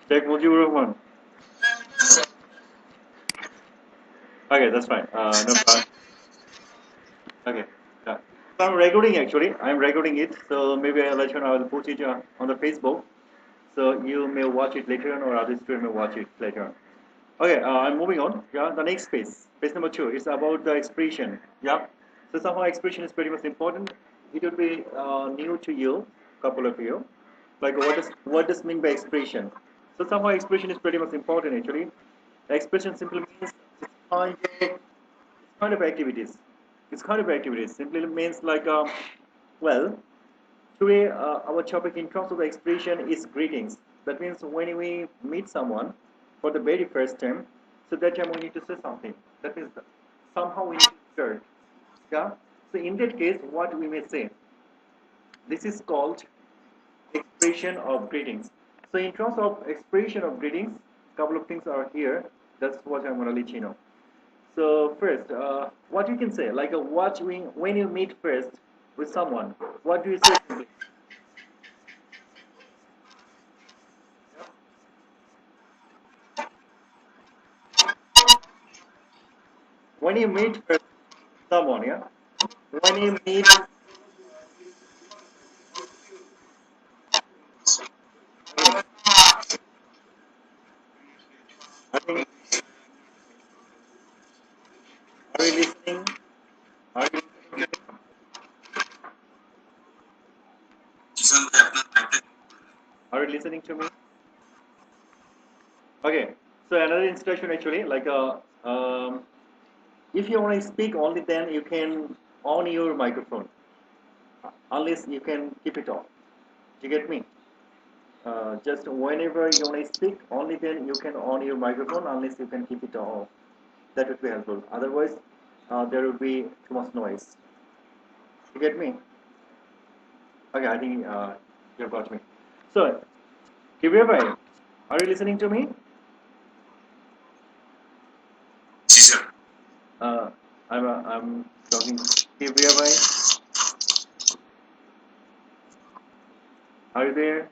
Sheikh Mujibur Rahman. Okay, that's fine. No problem. Okay. Yeah. So I'm recording actually. I'm recording it. So maybe I'll let you know. I'll post it on the Facebook. So you may watch it later on, or other student may watch it later on. Okay, I'm moving on. Yeah, the next page number 2, is about the expression. Yeah, so somehow expression is pretty much important. It would be new to you, couple of you. Like what does mean by expression? So somehow expression is pretty much important actually. Expression simply means it's kind of activities. It's kind of activities. Simply means like well, today, our topic in terms of the expression is greetings. That means when we meet someone for the very first time, so that time we need to say something. That means somehow we need to start. Yeah. So in that case, what we may say, this is called expression of greetings. So in terms of expression of greetings, couple of things are here. That's what I'm gonna let you know. So first, what you can say, like when you meet first with someone, what do you say simply? When you meet first someone, yeah. When you meet, okay, I think, are you listening? Are you listening to me? Are you listening to me? Okay. So another instruction actually, like if you want to speak only then you can on your microphone, unless you can keep it off. Do you get me? Just whenever you want to speak, only then you can on your microphone, unless you can keep it off. That would be helpful. Otherwise, there would be too much noise. You get me? Okay, I think you've got me. So, Kibir bhai, are you listening to me? Uh, I'm talking. Kibir bhai, are you there?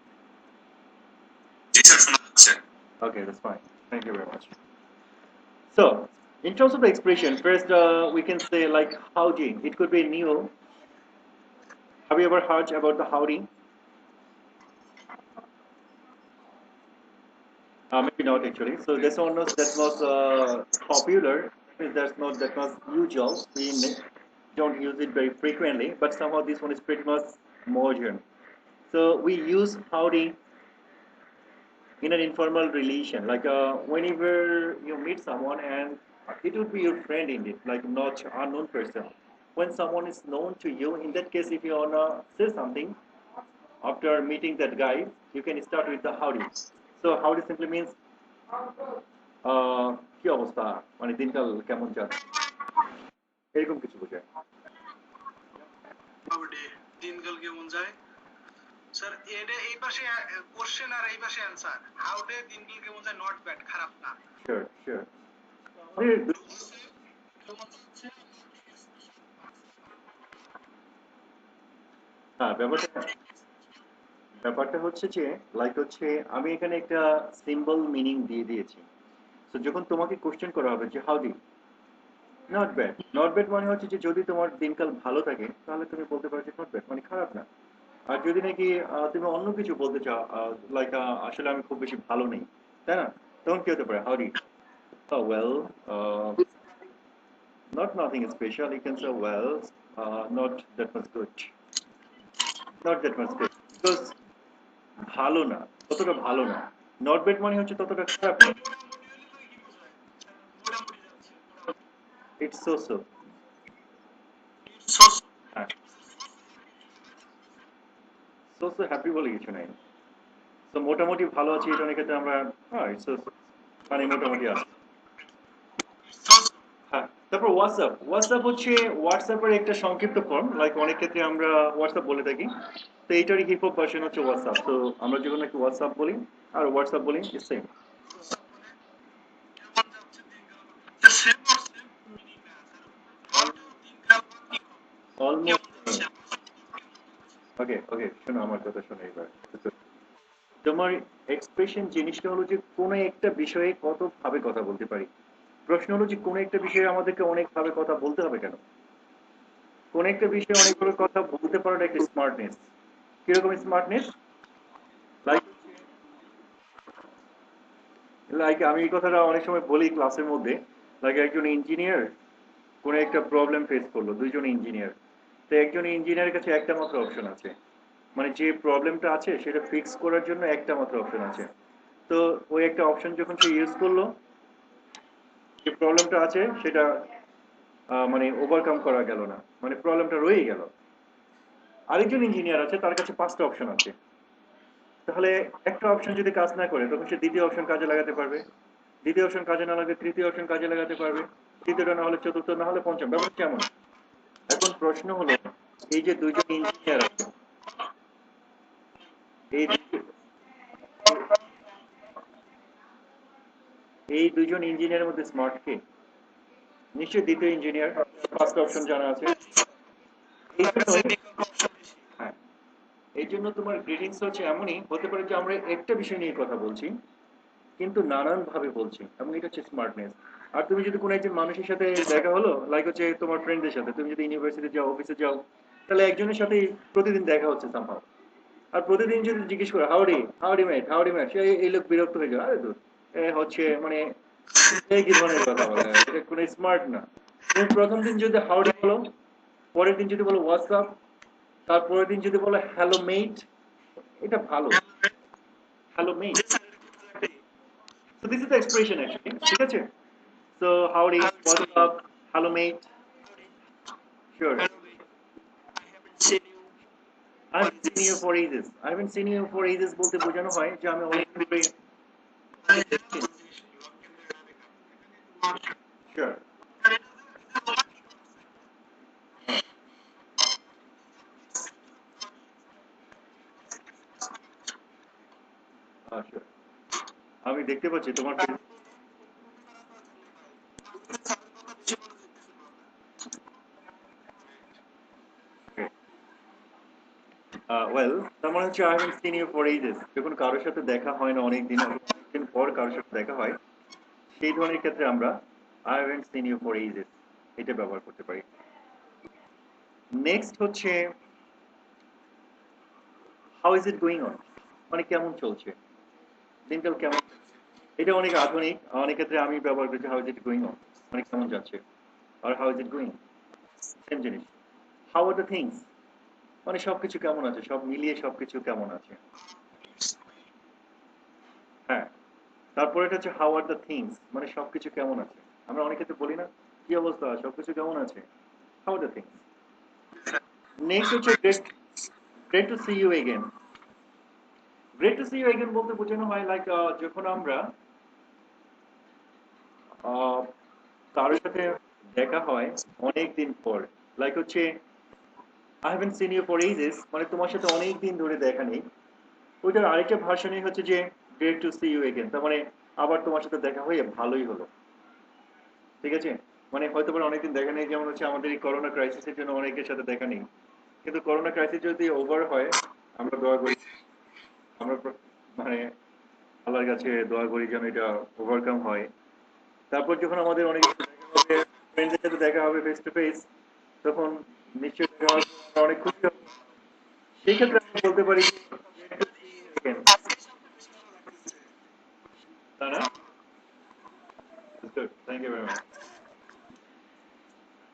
Okay, that's fine. Thank you very much. So, in terms of the expression, first we can say like howdy. It could be new. Have you ever heard about the howdy? Maybe not actually. So that's not popular. That's not usual. Don't use it very frequently. But somehow this one is pretty much modern. So we use howdy in an informal relation, like whenever you meet someone and it would be your friend indeed, like not unknown person. When someone is known to you, in that case, if you wanna say something after meeting that guy, you can start with the howdy. So howdy simply means কি অবস্থা মানে দিনকাল কেমন যাচ্ছে এরকম কিছু বোঝায় sure sure হ্যাঁ ব্যাপারটা হচ্ছে যে লাইক হচ্ছে আমি এখানে একটা সিম্বল মিনিং দিয়ে দিয়েছি। তো যখন তোমাকে কোশ্চেন করা হবে যে Howdy, not bad, not bad মানে হচ্ছে যে যদি তোমার দিনকাল ভালো থাকে তাহলে তুমি বলতে পারো যে নট ব্যাড মানে খারাপ না। আর যদি নাকি তুমি অন্য কিছু বলতে চাও, লাইক আসলে আমি খুব বেশি ভালো নেই, তাই না, তখন কি হতে পারে Howdy, well, not nothing special, you can say well, not that much good, not that much good, because ভালো না, ততটা ভালো না, নট ব্যাড মানে হচ্ছে ততটা খারাপ না, ইটস সো সো, হ্যাঁ, সো সো হ্যাপি বলে কিছু নাই। তো মোটামুটি ভালো আছি এটা অনেক ক্ষেত্রে আমরা হ্যাঁ ইটস সো মানে মোটামুটি আছে। হ্যাঁ, তারপর হোয়াটসঅ্যাপ হচ্ছে হোয়াটসঅ্যাপের একটা সংক্ষিপ্ত ফর্ম, লাইক অনেক ক্ষেত্রে আমরা হোয়াটসঅ্যাপ বলে থাকি। তো এইটারই হিপ হপ ভার্সন হচ্ছে হোয়াটসঅ্যাপ। তো আমরা যখন নাকি হোয়াটসঅ্যাপ বলি আর হোয়াটসঅ্যাপ বলি সেম, অলমোস্ট। ওকে ওকে, শোনো আমার কথা শোনো এবার। তোমার এক্সপ্রেশন জিনিসটা হলো যে কোনো একটা বিষয়ে কত ভাবে কথা বলতে পারি। প্রশ্ন হলো যে কোনো একটা বিষয়ে আমাদেরকে অনেক ভাবে কথা বলতে হবে কেন? কোন একটা বিষয়ে অনেকভাবে কথা বলতে পারাটা একটা স্মার্টনেস। কিরকম স্মার্টনেস? লাইক লাইক আমি এই কথাটা অনেক সময় বলি ক্লাসের মধ্যে। লাইক একজন ইঞ্জিনিয়ার কোনো একটা প্রবলেম ফেস করলো, দুইজন ইঞ্জিনিয়ার। তো একজন ইঞ্জিনিয়ারের কাছে একটা মাত্র অপশন আছে, মানে যে প্রবলেমটা আছে সেটা ফিক্স করার জন্য একটা মাত্র অপশন আছে। তো ওই একটা অপশন যখন সে ইউজ করলো, যে প্রবলেমটা আছে সেটা মানে ওভারকাম করা গেল না, মানে প্রবলেমটা রয়েই গেল। আরেকজন ইঞ্জিনিয়ার আছে, তার কাছে পাঁচটা অপশন আছে। তাহলে একটা অপশন যদি কাজ না করে তখন সে দ্বিতীয় অপশন কাজে লাগাতে পারবে, দ্বিতীয় অপশন কাজে না লাগে তৃতীয় অপশন কাজে লাগাতে পারবে, তৃতীয়টা না হলে চতুর্থ, না হলে পঞ্চম। ব্যাপার কেমন? এখন প্রশ্ন হলো, এই যে দুইজন ইঞ্জিনিয়ার আছে, এই এই দুইজন ইঞ্জিনিয়ারের মধ্যে স্মার্ট কে? নিশ্চয়ই দ্বিতীয় ইঞ্জিনিয়ার, পাঁচটা অপশন জানা আছে। এই জন্যই হ্যাঁ, এই জন্য তোমার গ্রিটিংস হচ্ছে এমনই হতে পারে যে আমরা একটা বিষয় নিয়ে কথা বলছি কিন্তু নানান ভাবে বলছি, এবং এটা হচ্ছে স্মার্টনেস। আর তুমি যদি কোনো একজন মানুষের সাথে দেখা হলো, লাইক হচ্ছে তোমার ফ্রেন্ডদের সাথে, তুমি যদি ইউনিভার্সিটি যাও, অফিসে যাও, তাহলে একজনের সাথে প্রতিদিন দেখা হচ্ছে সামহাও। আর প্রতিদিন যদি জিজ্ঞেস করো হাউডি হাউডি ম্যাট, সে এই লোক বিরক্ত হয়ে যায়, আরে দূর, এ হচ্ছে মানে এই কি ধরনের কথা বলে, এটা কোনো স্মার্ট না। তুমি প্রথম দিন যদি হাউডি বলো, পরের দিন যদি বলো হোয়াটসঅ্যাপ, তারপরের দিন যদি বলো হ্যালো মেট, এটা ভালো। Hello mate, so this is the expression actually, ঠিক আছে? So howdy, what's up, hello mate, sure. I haven't seen you for ages. I haven't seen you for ages বলতে বোঝানো হয় যে আমি অনেক দিন ধরে। Sure. Sure. আমি দেখতে পাচ্ছি তোমার ওয়েল, তার মানে হচ্ছে I haven't seen you for ages, যখন কারোর সাথে দেখা হয় না অনেক দিন, অনেকদিন পর কারোর সাথে দেখা হয়, সেই ধরনের ক্ষেত্রে আমরা I haven't seen you for ages এটা ব্যবহার করতে পারি। নেক্সট হচ্ছে how is it going on, মানে কেমন চলছে, দিনকাল কেমন। এটা অনেক আধুনিক, অনেক ক্ষেত্রে আমি ব্যবহার করছি how is it going on, মানে কেমন যাচ্ছে। আর how is it going, same জিনিস। হাউ আর দ্য থিংস, মানে সবকিছু কেমন আছে, সব মিলিয়ে সবকিছু কেমন আছে। হ্যাঁ, তারপরে এটা হচ্ছে হাউ আর দ্য থিংস, মানে সবকিছু কেমন আছে। আমরা অনেক ক্ষেত্রে বলি না, কি অবস্থা, সবকিছু কেমন আছে, how are the things. Next হচ্ছে great, great to see you again. Great to see you again বলতে বোঝানো হয় লাইক যখন আমরা আহ, কারোর সাথে দেখা হয় অনেক দিন পর, লাইক হচ্ছে I haven't seen you for ages, মানে তোমার সাথে অনেক দিন ধরে দেখা নেই। ওইটার আরেকটা ভার্সনই হচ্ছে যে great to see you again, তার মানে আবার তোমার সাথে দেখা হয়ে ভালোই হলো। ঠিক আছে, মানে হয়তো অনেকদিন দেখা নেই, যেমন হচ্ছে আমাদের এই করোনা ক্রাইসিসের জন্য অনেকের সাথে দেখা নেই, কিন্তু করোনা ক্রাইসিস যদি ওভার হয়, আমরা দোয়া করি, আমরা মানে আল্লাহর কাছে দোয়া করি যেন এটা ওভারকাম হয়। তারপর যখন আমাদের অনেক ফ্রেন্ডদের সাথে দেখা হবে ফেস টু ফেস, তখন নিশ্চয়ই দেখা হবে, আমরা অনেক খুশি হব। সেই ক্ষেত্রে আমরা বলতে পারি তাই না? Thank you very much.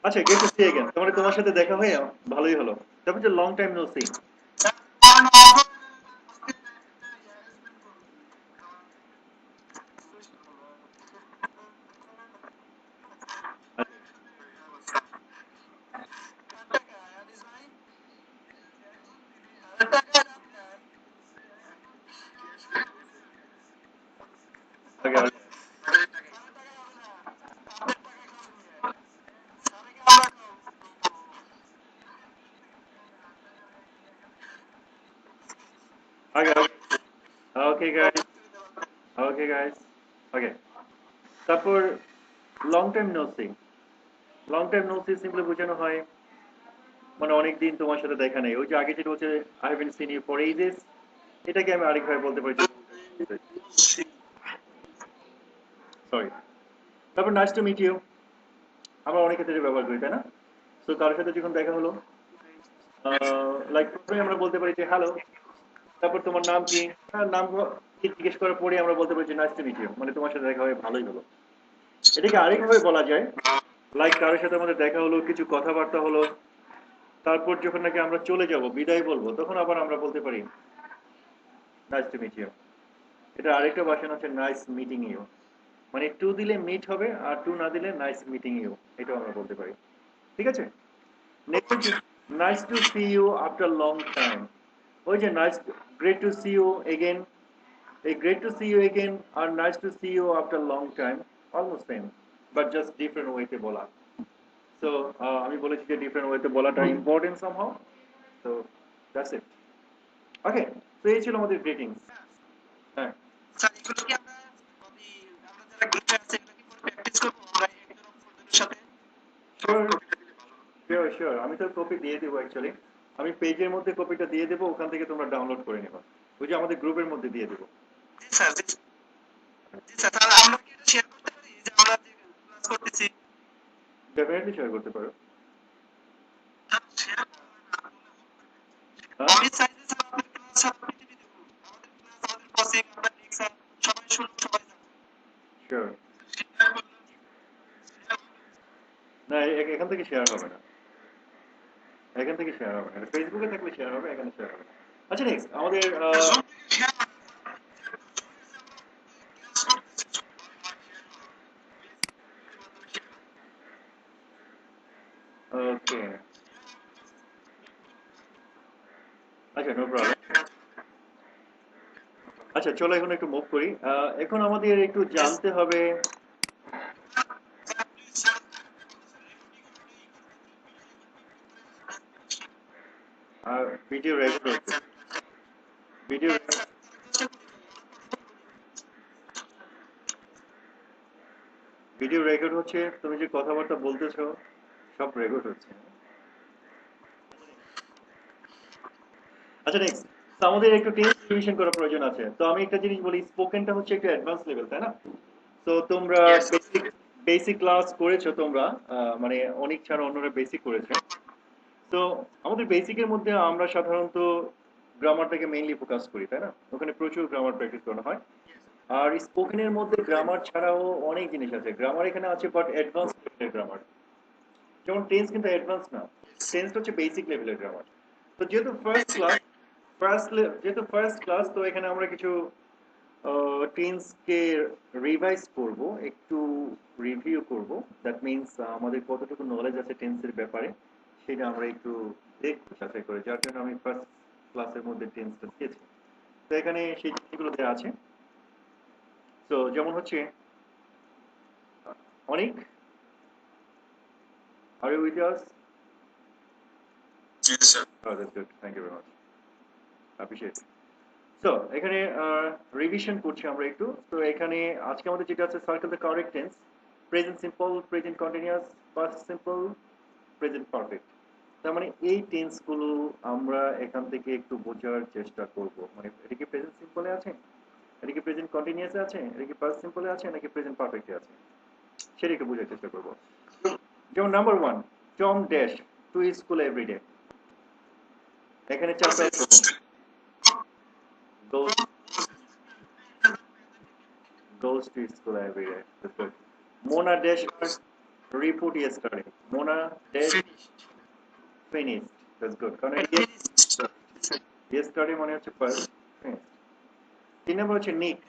আচ্ছা, গেট টু সি এগেন, তোমার তোমার সাথে দেখা হয়ে ভালোই হলো। তারপর যে long time no see. Okay, okay, okay, guys. Okay, guys. Okay. তারপর long time no see. Long time no see simply বোঝানো হয় মানে অনেকদিন তোমার সাথে দেখা নেই, ওই যে আগে যেটা হচ্ছে I haven't seen you for ages, এটাকে আমি আরেকভাবে বলতে পারি সরি। তারপর নাইস টু মিট ইউ আমরা অনেক ক্ষেত্রে ব্যবহার করি তাই না? তো কারোর সাথে যখন দেখা হলো লাইক প্রথমে আমরা বলতে পারি যে হ্যালো, তারপর তোমার নাম কি? নাম কি জিজ্ঞেস করার পরে আমরা বলতে পারি যে নাইস টু মিট ইউ, মানে তোমার সাথে দেখা হয়ে ভালোই হলো। এটাকে আরেকভাবে বলা যায়, লাইক কারোর সাথে আমাদের দেখা হলো, কিছু কথাবার্তা হলো, তারপর যখন নাকি আমরা চলে যাব, বিদায় বলবো, তখন আবার আমরা বলতে পারি নাইস টু মিট ইউ। এটা আরেকটা ভার্সন হচ্ছে নাইস মিটিং ইউ, মানে টু দিলে মিট হবে আর টু না দিলে নাইস মিটিং ইউ, এটাও আমরা বলতে পারি। ঠিক আছে? Next, nice to see you after long time. ওই যে nice, great to see you again, এই great to see you again আর nice to see you after long time almost same, but just different ওয়েতে বলা। So আমি বলেছি যে different ওয়েতে বলাটা important somehow. So that's it. Okay, তো এই ছিল আমাদের গ্রিটিংস। হ্যাঁ স্যার এগুলো কি আমরা যারা গ্রুপে আছে এগুলো কি পরে প্র্যাকটিস করব আমরা একজন অপরজনের সাথে শিওর শিওর শিওর, আমি তো কপি দিয়ে দেবো অ্যাকচুয়ালি। আমি পেজের মধ্যে কপিটা দিয়ে দেবো, ওখান থেকে তোমরা ডাউনলোড করে নেবা। ওই যে আমাদের গ্রুপের মধ্যে দিয়ে দেবো। জি স্যার জি স্যার তাহলে আমরা কি এটা শেয়ার করতে পারি যে আমরা যে ক্লাস করতেছি? ডেফিনেটলি শেয়ার করতে পারো। শেয়ার হ্যাঁ আমি চাই যে স্যার আমাদের ক্লাস সারা পৃথিবী দেখুন, আমাদের ক্লাস আমাদের কোচিং আমরা লেকচার সবাই শুনুন সবাই জানুন। শিওর। শেয়ার করলাম না এখান থেকে শেয়ার হবে না, এখান থেকে শেয়ার হবে না, ফেসবুকে থাকলে শেয়ার হবে, এখানে শেয়ার হবে না। আচ্ছা নেক্সট আমাদের জুম থেকে শেয়ার ওকে, আচ্ছা নো প্রবলেম। আচ্ছা চলো এখন একটু মুভ করি। এখন আমাদের একটু জানতে হবে ভিডিও রেকর্ড হচ্ছে, ভিডিও ভিডিও রেকর্ড হচ্ছে, তুমি যে কথাবার্তা বলতেছো সব রেকর্ড হচ্ছে। আচ্ছা নেক্সট, তো আমাদের একটু টেন্স রিভিশন করার প্রয়োজন আছে। তো আমি একটা জিনিস বলি, স্পোকেনটা হচ্ছে একটু অ্যাডভান্স লেভেল তাই না? তো তোমরা বেসিক বেসিক ক্লাস করেছো তোমরা, মানে অনেক ছাড়া অন্যরা বেসিক করেছে। তো আমাদের বেসিকের মধ্যে আমরা সাধারণত গ্রামারটাকে মেইনলি ফোকাস করি তাই না? ওখানে প্রচুর গ্রামার প্র্যাকটিস করা হয়। আর স্পোকেনের মধ্যে গ্রামার ছাড়াও অনেক জিনিস আছে, গ্রামার এখানে আছে বাট অ্যাডভান্স লেভেলের গ্রামার। যেমন টেন্স কিন্তু অ্যাডভান্স না, টেন্স হচ্ছে বেসিক লেভেলের গ্রামার। তো যেহেতু ফার্স্ট ক্লাস, যেহেতু ফার্স্ট ক্লাস, তো এখানে আমরা কিছু টেন্সকে রিভাইজ করব, একটু রিভিউ করব। দ্যাট মিনস আমাদের কতটুকু নলেজ আছে টেন্সের ব্যাপারে সেটা আমরা একটু দেখবো যাচাই করে, যার জন্য আমি ফার্স্ট ক্লাসের মধ্যে টেন্সটা দিয়েছি। তো এখানে সেই জিনিসগুলো দেওয়া আছে। তো যেমন হচ্ছে অনেক, are you with us? Yes, sir. Oh, that's good. Thank you very much. Appreciate it. So এখানে রিভিশন করছি আমরা একটু। তো এখানে আজকে আমাদের যেটা আছে, circle the correct tense, present simple, present continuous, past simple, present perfect. তার মানে এই টেন্স গুলো আমরা এখান থেকে একটু বোঝার চেষ্টা করব। মানে এটা কি প্রেজেন্ট সিম্পলে আছে, এটা কি প্রেজেন্ট কন্টিনিউয়াসে আছে, এটা কি পাস্ট সিম্পলে আছে, নাকি প্রেজেন্ট পারফেক্টে আছে, সেটা একটু বোঝার চেষ্টা করব। যেমন number one, Tom dash to school everyday. এখানে চারটা goes goes to school every day. That's good. Mona dash report yesterday. Mona dash finished. That's good. কারণ yesterday মানে হচ্ছে first. Finished. 3 নম্বর হচ্ছে Nick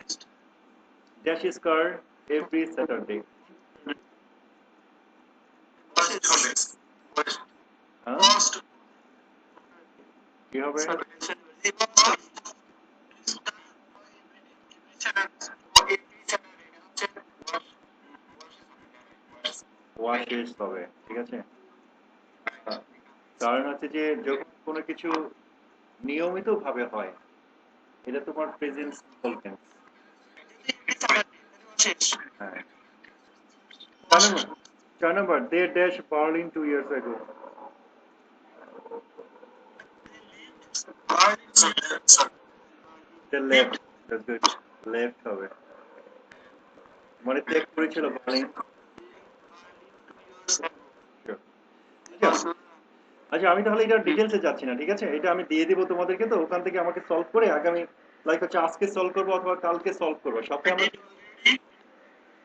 dash his car every Saturday. হ্যাঁ কি হবে? washes হবে, ঠিক আছে? হ্যাঁ। কারণ হচ্ছে যে যখন কোনো কিছু নিয়মিত ভাবে হয়, এটা তোমার প্রেজেন্ট সিম্পল টেন্স। হ্যাঁ। 4 number, they dash Berlin 2 years ago. The left. That's good. Left হবে মানে চেক করেছিল বার্লিন। Sure. আচ্ছা আচ্ছা আমি তাহলে এটা ডিটেলসে যাচ্ছি না, ঠিক আছে? এটা আমি দিয়ে দিব তোমাদেরকে, তো ওখান থেকে আমাকে সলভ করে আগামী লাইক হচ্ছে আজকে সলভ করবো অথবা কালকে সলভ করবো সপ্তাহে আমরা।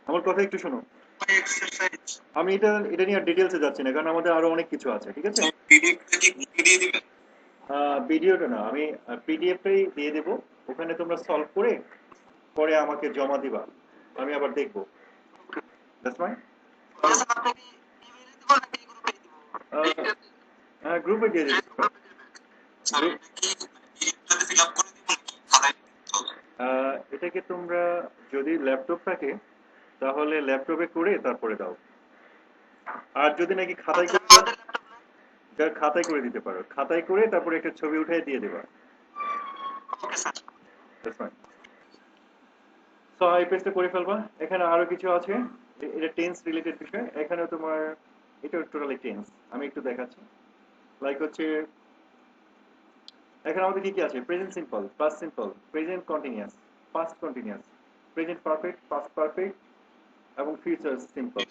আমার কথা একটু শোনো, আমি এটা এটা নিয়ে ডিটেলসে যাচ্ছি না কারণ আমাদের আরো অনেক কিছু আছে, ঠিক আছে? ভিডিওটা না, আমি পিডিএফটাই দিয়ে দেব, ওখানে তোমরা সলভ করে পরে আমাকে জমা দিবা, আমি আবার দেখবো। That's fine. গ্রুপে দিয়ে দেব। এটাকে তোমরা যদি ল্যাপটপ থাকে তাহলে ল্যাপটপে করে তারপরে দাও, আর যদি নাকি খাতায় করে খাতায় করে দিতে পারো, খাতায় করে তারপরে একটা ছবি উঠিয়ে দিয়ে দেবা। That's fine. সো এই পেজটা করে ফেলবা। এখানে আরো কিছু আছে, এটা টেন্স রিলেটেড বিষয়। এখানে তোমার এটা টোটালি টেন্স, আমি একটু দেখাচ্ছি। লাইক হচ্ছে এখানে আমাদের কি কি আছে? Present simple, past simple, present continuous, past continuous, present perfect, past perfect এবং ফিউচার সিম্পল।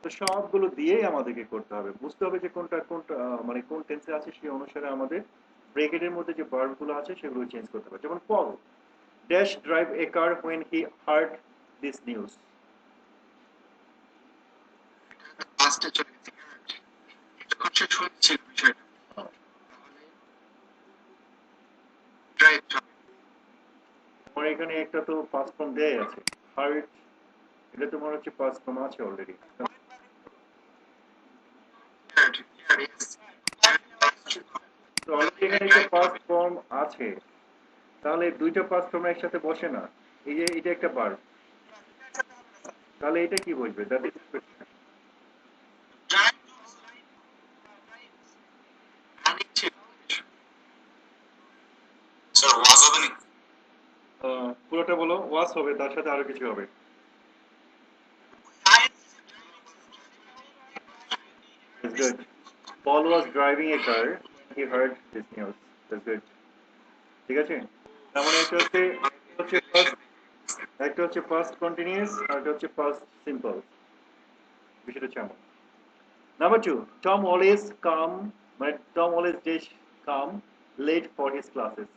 তো সবগুলো দিয়েই আমাদেরকে করতে হবে, বুঝতে হবে যে কোনটা কোনটা মানে কোন টেন্সে আছে, সেই অনুসারে আমাদের ব্রেকেটের মধ্যে যে ভার্বগুলো আছে সেগুলো চেঞ্জ করতে হবে। যেমন Paul dash drive a car when he heard this news. তোমার এখানে একটা তো পাস্ট ফর্ম দেয়া আছে, হার্ড, এটা তোমার হচ্ছে পাস্ট ফর্ম আছে অলরেডি। তো অলরেডি এখানে একটা পাস্ট ফর্ম আছে, তাহলে দুইটা পাস্ট ফর্ম একসাথে বসে না। এই যে এটা একটা ভার্ব, তাহলে এটা কি বলবে? দ্যাট ইজ পুরোটা বলো। ওয়াজ হবে, তার সাথে আরো কিছু হবে। That's good. Paul was driving a car. He heard this news. That's good. ঠিক আছে? তার মানে একটা হচ্ছে past continuous আর একটা হচ্ছে past simple। বিষয়টা হচ্ছে এমন। Number two, Tom always come, মানে Tom always did come late for his classes.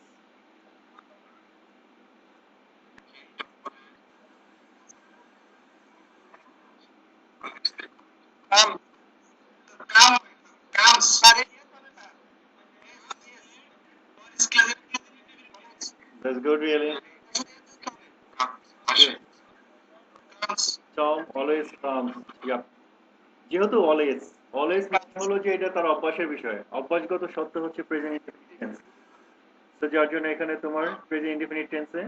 That's good, really. Yeah. Tom always comes. Yep. যেহেতু অলওয়েজ অলওয়েজ মানে হলো যে এটা তার অভ্যাসের বিষয়, অভ্যাসগত সত্য হচ্ছে প্রেজেন্ট ইনডিফিনিট টেন্স। তো যার জন্য এখানে তোমার প্রেজেন্ট ইনডিফিনিট টেন্সে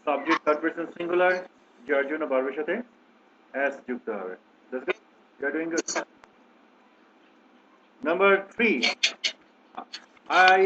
সাবজেক্ট থার্ড পারসন সিঙ্গুলার, যার জন্য ভার্বের সাথে s যুক্ত হবে। That's good. You're doing good. Number 3, I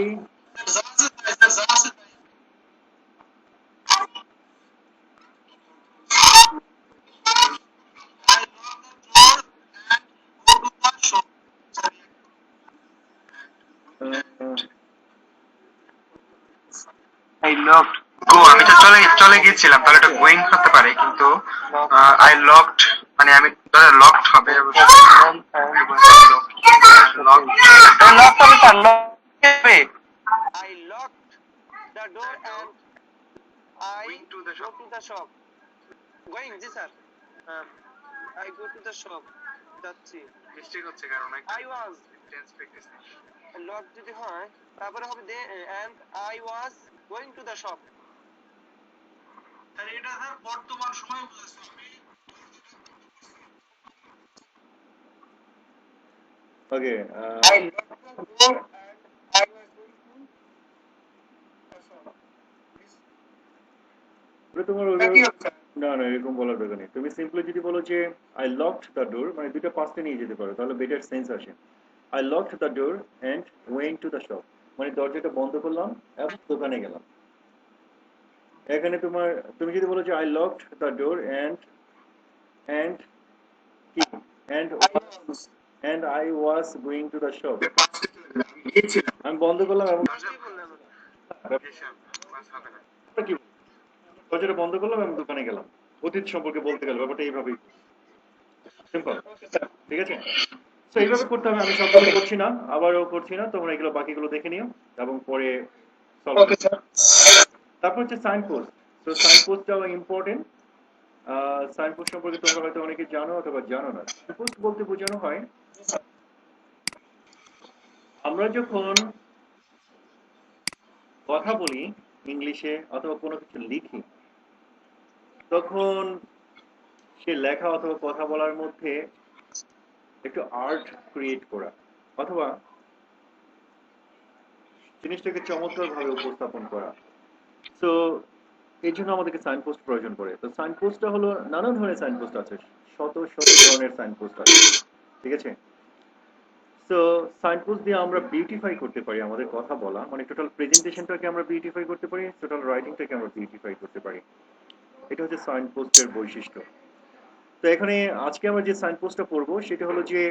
I locked go, আমি তো চলে চলে গিয়েছিলাম, তাহলে এটা গোয়িং হতে পারে, কিন্তু আই লকড মানে আমি লকড হবে। I locked the door and I go to the shop. Going, G sir. I go to the shop. যাচ্ছি। মিস্টেক হচ্ছে কারণ I was লক যদি হয় তারপরে হবে দে and I was going to the shop. আর এটা স্যার বর্তমান সময়ে বুঝাচ্ছি আমি। okay. I locked the door and I was going to the shop. তোমার না না এরকম বলার দরকার নেই, তুমি সিম্পলি যদি বলো যে আই লকড দ্য ডোর, মানে দুটো পাস্টে নিয়ে যেতে পারো, তাহলে বেটার সেন্স আসে। I locked the door and went to the shop, মানে দরজাটা বন্ধ করলাম এবং দোকানে গেলাম। এখানে তোমার তুমি যদি বলো যে I locked the door and কি and I was going to the shop, আমি বন্ধ করলাম এবং কি দরজাটা বন্ধ করলাম এবং দোকানে গেলাম, অতীত সম্পর্কে বলতে গেলে ব্যাপারটা এইভাবেই সিম্পল। ঠিক আছে, তো এইভাবে করতে হবে। আমি সবগুলো করছি না, আবারও করছি না, তোমরা এগুলো বাকিগুলো দেখে নিও এবং পরে সলভ করো। তারপর হচ্ছে সাইন পোস্ট। তো সাইন পোস্টটাও ইম্পর্টেন্ট। সাইন পোস্ট সম্পর্কে তোমরা হয়তো অনেকে জানো অথবা জানো না। সাইন পোস্ট বলতে বোঝানো হয় আমরা যখন কথা বলি ইংলিশে অথবা কোনো কিছু লিখি, তখন সে লেখা অথবা কথা বলার মধ্যে একটু আর্ট ক্রিয়েট করা অথবা জিনিসটাকে চমৎকারভাবে উপস্থাপন করা। তো এই জন্য আমাদেরকে সাইন পোস্ট প্রয়োজন পড়ে। তো সাইন পোস্টটা হলো, নানা ধরনের সাইন পোস্ট আছে, শত শত ধরনের সাইন পোস্ট আছে। ঠিক আছে, তো সাইন পোস্ট দিয়ে আমরা বিউটিফাই করতে পারি আমাদের কথা বলা, মানে টোটাল প্রেজেন্টেশনটাকে আমরা বিউটিফাই করতে পারি, টোটাল রাইটিংটাকে আমরা বিউটিফাই করতে পারি। এটা হচ্ছে সাইন পোস্টের বৈশিষ্ট্য। তো এখানে আজকে আমরা যে সাইন পোস্টটা পড়বো সেটা হলো যে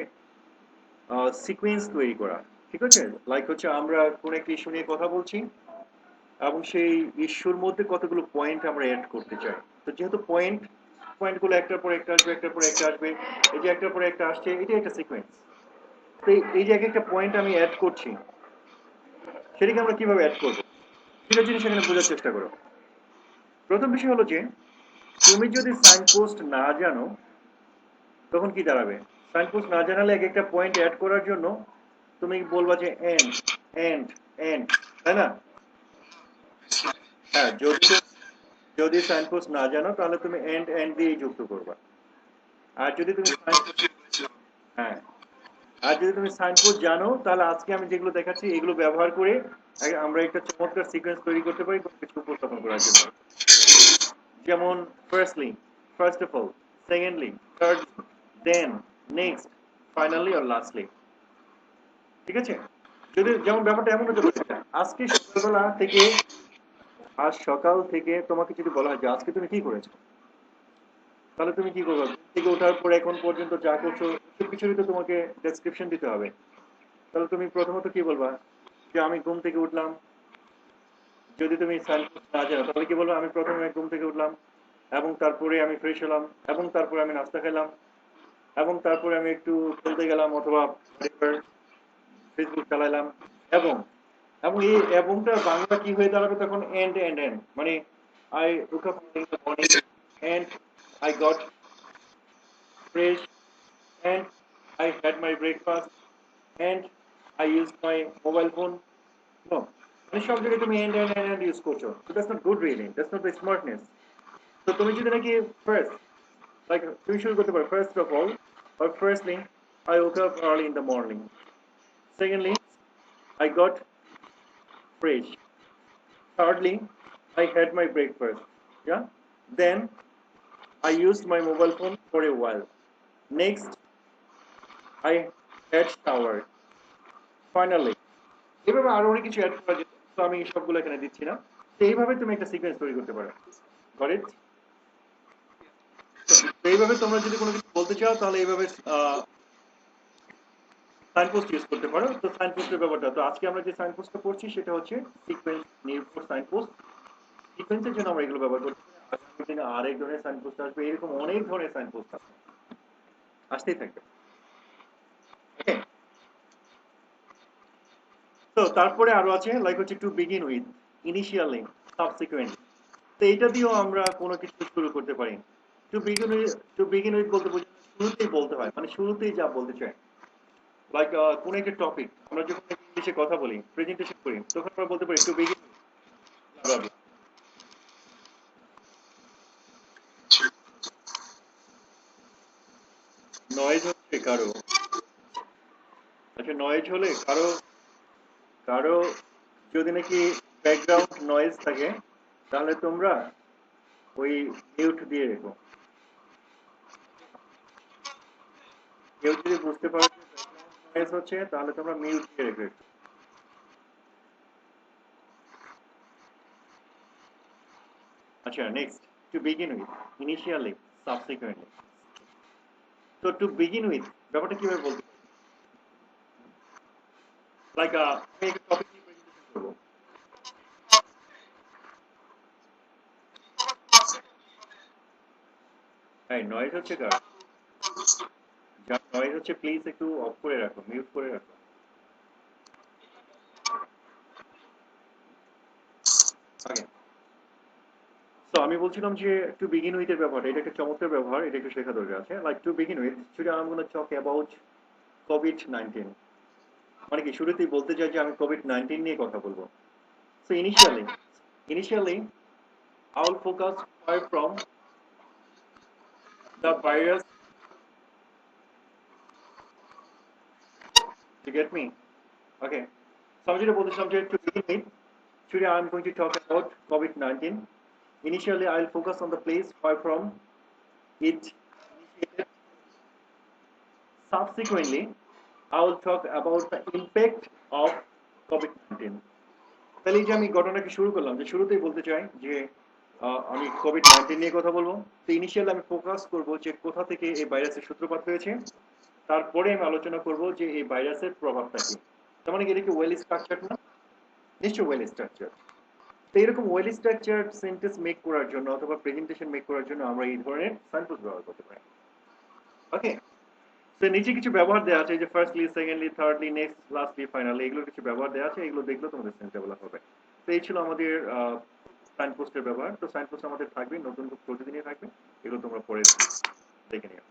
সিকোয়েন্স তৈরি করা। ঠিক আছে, লাইক হচ্ছে আমরা কোন একটা ইস্যু নিয়ে কথা বলছি এবং সেই ইস্যুর মধ্যে কতগুলো পয়েন্ট আমরা অ্যাড করতে চাই। তো যেহেতু পয়েন্টগুলো একটার পর একটা আসবে, একটার পর একটা আসবে, এই যে একটার পর একটা আসছে, এটা একটা সিকোয়েন্স। তো এই যে একটা পয়েন্ট আমি অ্যাড করছি, সেটাকে আমরা কিভাবে অ্যাড করবো সেটা জিনিস এখানে বোঝার চেষ্টা করো। প্রথম বিষয় হলো যে তুমি যদি সাইন পোস্ট না জানো তখন কি দাঁড়াবে। সাইন পোস্ট না জানালে একটা পয়েন্ট অ্যাড করার জন্য তুমি বলবা যে এন্ড এন্ড এন্ড, তাই না? হ্যাঁ, যদি সাইন পোস্ট না জানো তাহলে তুমি এন্ড এন্ড দিয়েই যুক্ত করবা। আর যদি তুমি হ্যাঁ, আর যদি তুমি সাইন পোস্ট জানো তাহলে আজকে আমি যেগুলো দেখাচ্ছি এগুলো ব্যবহার করে আমরা একটা চমৎকার সিকোয়েন্স তৈরি করতে পারি কোনো কিছু উপস্থাপন করার জন্য। যেমন firstly, first of all, secondly, third, then, next, finally আর লাস্টলি। ঠিক আছে, যদি যেমন ব্যাপারটা এমন হতে পারে আজকে সকালবেলা থেকে, আজ সকাল থেকে তোমাকে যদি বলা হয় যে আজকে তুমি কি করেছো, তাহলে তুমি কি করবে? ঘুম থেকে ওঠার পর এখন পর্যন্ত যা করছো সব কিছুরই তো তোমাকে ডেসক্রিপশন দিতে হবে। তাহলে তুমি প্রথমত কি বলবা যে আমি ঘুম থেকে উঠলাম। যদি তুমি সাইন না জানো তাহলে কি বলবো, আমি প্রথমে ঘুম থেকে উঠলাম এবং তারপরে আমি ফ্রেশ হলাম এবং তারপরে আমি নাস্তা খেলাম এবং তারপরে আমি একটু খেলতে গেলাম অথবা ফেসবুক চালাইলাম এবং এবং এই এবংটা বাংলা কি হয়ে দাঁড়াবে তখন, এন্ড এন্ড এন্ড, মানে I woke up in the morning and I got fresh and I had my breakfast and I used my mobile phone. No, মানে সব জায়গায় তুমি এন্ড এন্ড এন্ড ইউজ করছো। So that's not good really, that's not the smartness. তো তুমি যদি নাকি first, like তুমি শুরু করতে পারো first of all, or firstly I woke up early in the morning, secondly I got fresh, thirdly I had my breakfast, yeah, then I used my mobile phone for a while, next I had showered, finally, এভাবে আরো অনেক কিছু add করা যেত, তো আমি সবগুলো এখানে দিচ্ছি না। তো এইভাবে তুমি একটা সিকোয়েন্স তৈরি করতে পারো। Got it? তো এইভাবে তোমরা যদি কোনো কিছু বলতে চাও তাহলে এইভাবে সাইন পোস্ট ইউজ করতে পারো। তো সাইন পোস্টের ব্যাপারটা, তো আজকে আমরা যে সাইন পোস্টটা পড়ছি সেটা হচ্ছে সিকোয়েন্স নির্ভর সাইন পোস্ট। সিকোয়েন্সের জন্য আমরা এগুলো ব্যবহার করছি। আগামী দিনে আরেক ধরনের সাইন পোস্ট আসবে, এরকম অনেক ধরনের সাইন পোস্ট আসবে, আসতেই থাকবে। তো তারপরে আরো আছে লাইক হচ্ছে to begin with, initially, subsequent. তো এইটা দিয়েও আমরা কোনো কিছু শুরু করতে পারি। টু বিগিন উইথ বলতে বোঝায় শুরুতেই বলতে হয়, মানে শুরুতেই যা বলতে চাই। লাইক কোন একটা টপিক আমরা যখন ইংলিশে কথা বলি, প্রেজেন্টেশন করি, তখন আমরা বলতে পারি টু বিগিন। নয়েজ হচ্ছে কারো, আচ্ছা নয়েজ হলে কারো, কারো যদি নাকি ব্যাকগ্রাউন্ড নয়েজ থাকে তাহলে তোমরা ওই মিউট দিয়ে রেখো। কেউ যদি বুঝতে পারো যে ব্যাকগ্রাউন্ড নয়েজ হচ্ছে তাহলে তোমরা মিউট দিয়ে রেখো। আচ্ছা next, to begin with, initially, subsequently. তো টু বিগিন উইথ ব্যাপারটা কিভাবে বলতে পারি, লাইক আমি একটা টপিক নিয়ে প্রেজেন্টেশন করবো, এই নয়েজ হচ্ছে কার? যা নয়েজ হচ্ছে প্লিজ একটু অফ করে রাখো, মিউট করে রাখো। ওকে, তো আমি বলছিলাম যে টু বিগিন উইথ এর ব্যাপারটা, এটা একটা চমৎকার ব্যবহার, এটা একটু শেখা দরকার আছে। Like to begin with, today I am gonna talk about COVID-19. মানে কি শুরুতেই বলতে চাই যে আমি কোভিড-19 নিয়ে কথা বলবো। So initially I will focus far from the virus. You get me? Okay. So I'm going to begin with. Today I'm going to talk about COVID-19. Initially, I'll focus on the place far from it initiated. Subsequently, I will talk about the impact of COVID-19. তাহলে এই যে আমি ঘটনাকে শুরু করলাম, যে শুরুতেই বলতে চাই যে আমি কোভিড-19 নিয়ে কথা বলবো। তো ইনিশিয়ালি আমি ফোকাস করব যে কোথা থেকে এই ভাইরাসের সূত্রপাত হয়েছে, তারপরে আমি আলোচনা করব যে এই ভাইরাসের প্রভাবটা কি। তার মানে এটা কি ওয়েল স্ট্রাকচারড না? নিশ্চয়ই ওয়েল স্ট্রাকচারড। তো এরকম ওয়েল স্ট্রাকচারড সেন্টেন্স মেক করার জন্য অথবা প্রেজেন্টেশন মেক করার জন্য আমরা এই ধরনের সেন্টেন্স ব্যবহার করতে পারি। ওকে, তো নিচে কিছু ব্যবহার দেওয়া আছে, যে firstly, secondly, thirdly, next, lastly, finally, এগুলো কিছু ব্যবহার দেওয়া আছে, এগুলো দেখলে তোমাদের সেন্স ডেভেলপ হবে। তো এই ছিল আমাদের সাইন পোস্টের ব্যবহার। তো সাইন পোস্ট আমাদের থাকবে, নতুন প্রতিদিনই থাকবে, এগুলো তোমরা পরে দেখে নিও।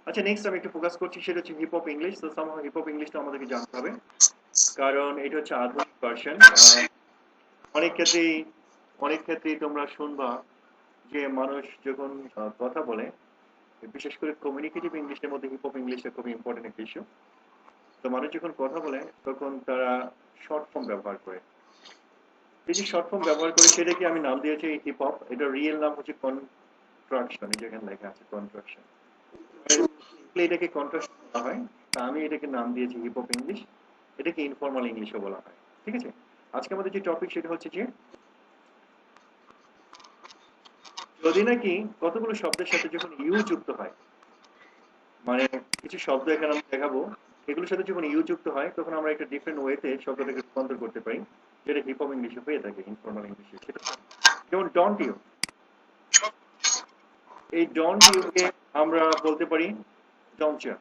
আচ্ছা, নেক্সট আমি একটু ফোকাস করছি, সেটা হচ্ছে হিপ হপ ইংলিশ। তো সামহাও হিপ হপ ইংলিশটা আমাদেরকে জানতে হবে, কারণ এটা হচ্ছে আধুনিক ভার্সন। অনেক ক্ষেত্রেই তোমরা শুনবা যে মানুষ যখন কথা বলে, বিশেষ করে কমিউনিকেটিভ ইংলিশের মধ্যে হিপ হপ ইংলিশটা খুব ইম্পর্টেন্ট একটা ইস্যু। তো মানুষ যখন কথা বলে তখন তারা শর্ট ফর্ম ব্যবহার করে। এই যে শর্ট ফর্ম ব্যবহার করে, সেটাকে আমি নাম দিয়েছি হিপ হপ। এটা রিয়েল নাম হচ্ছে কন্ট্রাকশন, যেখানে লেখা আছে কন্ট্রাকশন। এটাকে কন্ট্রাকশন বলা হয়, তা আমি এটাকে নাম দিয়েছি হিপ হপ ইংলিশ। এটাকে ইনফর্মাল ইংলিশও বলা হয়। ঠিক আছে, আজকে আমাদের যে টপিক সেটা হচ্ছে যে যদি নাকি কতগুলো শব্দের সাথে যখন ইউ যুক্ত হয়, মানে কিছু শব্দ এখানে আমি দেখাবো, এগুলোর সাথে যখন ইউ যুক্ত হয় তখন আমরা একটা ডিফারেন্ট ওয়েতে শব্দটাকে রূপান্তর করতে পারি, যেটা হিপ হপ ইংলিশে হয়ে থাকে, ইনফর্মাল ইংলিশে। সেটা যেমন ডন্ট ইউ, এই ডন্ট ইউকে আমরা বলতে পারি ডোন্ট ইউ।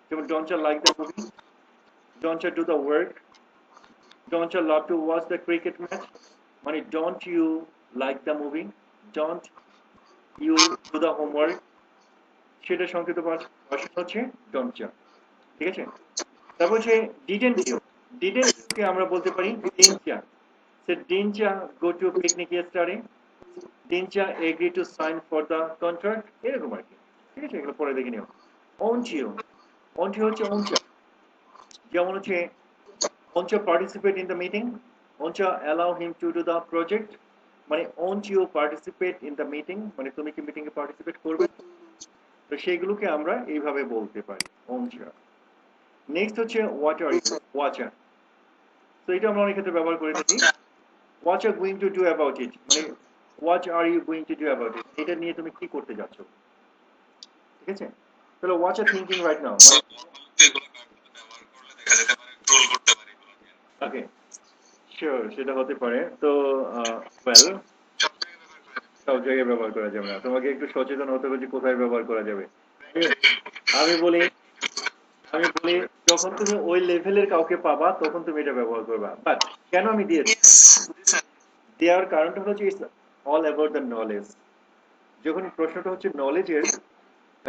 যেমন don't you like the movie, don't you do the work, don't you love to watch the cricket match. মানে don't you like the movie, don't you do the homework, সেটা সংক্ষিপ্ত ভাষণ হচ্ছে ডোন্ট ইউ। ঠিক আছে, তারপর হচ্ছে ডিডেন্ট ইউ। ডিডেন্ট ইউকে আমরা বলতে পারি didn't you. Say didn't you go to picnic yesterday, didn't you agree to sign for the contract, এরকম আর কি। ঠিক আছে, এগুলো পরে দেখে নিও। ওন্ট ইউ, ওন্ট ইউ হচ্ছে ওন্ট ইউ। যেমন হচ্ছে won't you participate in the meeting, won't you allow him to do the project. মানে won't you participate in the meeting, মানে তুমি কি মিটিং এ পার্টিসিপেট করবে। তো সেইগুলোকে আমরা এইভাবে বলতে পারি, ওন্ট ইউ। নেক্সট হচ্ছে হোয়াট আর ইউ, ওয়াচার। তো এটা আমরা অনেক ক্ষেত্রে ব্যবহার করে থাকি। What are going to do about it, মানে what are you going to do about it, এটা নিয়ে তুমি কি করতে যাচ্ছ। ঠিক আছে, তাহলে what are thinking right now, okay sure, সেটা হতে পারে। তো ওয়েল, সব জায়গায় ব্যবহার করা যাবে না, তোমাকে একটু সচেতন হতে হবে যে কোথায় ব্যবহার করা যাবে। আমি বলি আমি বলি যখন তুমি ওই লেভেলের কাউকে পাবা তখন তুমি এটা ব্যবহার করবা। বাট কেন আমি দিয়েছি, দেওয়ার কারণটা হচ্ছে it's all about the knowledge. যখন প্রশ্নটা হচ্ছে নলেজের,